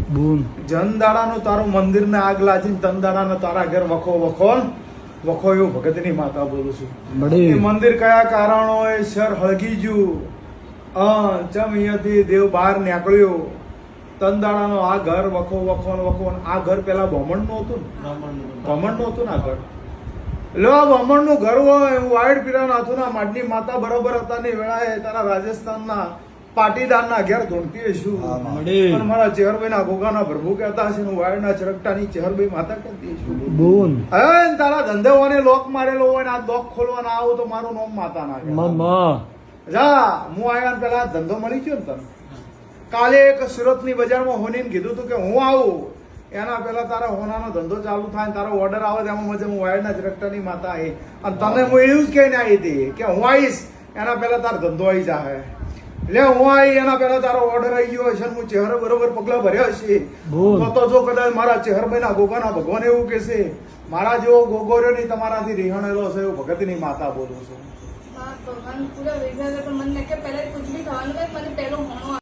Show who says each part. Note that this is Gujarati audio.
Speaker 1: બોલ
Speaker 2: જનદાડાનું તારું મંદિર ને આગ લાગીને તનદાડાનો તારા ઘેર વખો વખો વખો એવું ભગતની માતા બોલું છું.
Speaker 1: બડે
Speaker 2: એ મંદિર કયા કારણોએ સર હળગી ગયું ચમ અહીંયાથી દેવ બહાર નીકળ્યો તનદાડાનો આ ઘર વખો વખો વખો આ ઘર પેલા બ્રાહ્મણનું હતું ને બ્રાહ્મણનું હતું ને આ ઘર એટલે આ બ્રાહ્મણનું ઘર હોય વાઈડ પીરાના હતું ને માડની માતા બરોબર હતા ની વેળાએ તારા રાજસ્થાનના પાટીદારના ઘેર ધૂણતી હશું અને મારા ચેહરભાઈના ગોગાના પ્રભુ કહેતા હશે હું વાયડના ચરકટાની ચેહરભાઈ માતા કહેતી હશું.
Speaker 1: બોલ
Speaker 2: હવે તારા ધંધેવાને લોક મારેલો હોય ને આ લોક ખોલવાના આવું તો મારું નામ માતા ના
Speaker 1: મામા
Speaker 2: જા હું આયા ને પેલા ધંધો મળી ગયો ને તને કાલે એક સુરતની બજારમાં હોનીને કીધું તું કે હું આવું એના પેલા તારા હોનાનો ધંધો ચાલુ થાય તારો ઓર્ડર આવે તેમાં મજે હું વાયડના ચરકટાની માતા આવી અને તને હું એવું જ કહીને આવી હતી કે હું આવીશ એના પેલા તારો ધંધો આવી જાય એટલે હું આવી એના પેલા તારો ઓર્ડર આવી ગયો હશે હું ચહેરો બરોબર પગલા ભર્યા હશે તો જો કદાચ મારા ચહેરભાઈના ગોગાના ભગવાન એવું કહેશે મારા જેવો ગોગો રહ્યો નહીં તમારાથી રિહાણેલો છે એવું ભગતની માતા બોલું છું.
Speaker 3: ભગવાન પૂરા વેગા પણ મને કે પહેલા કુછ બી ખાવાનું મને પહેલો હોણો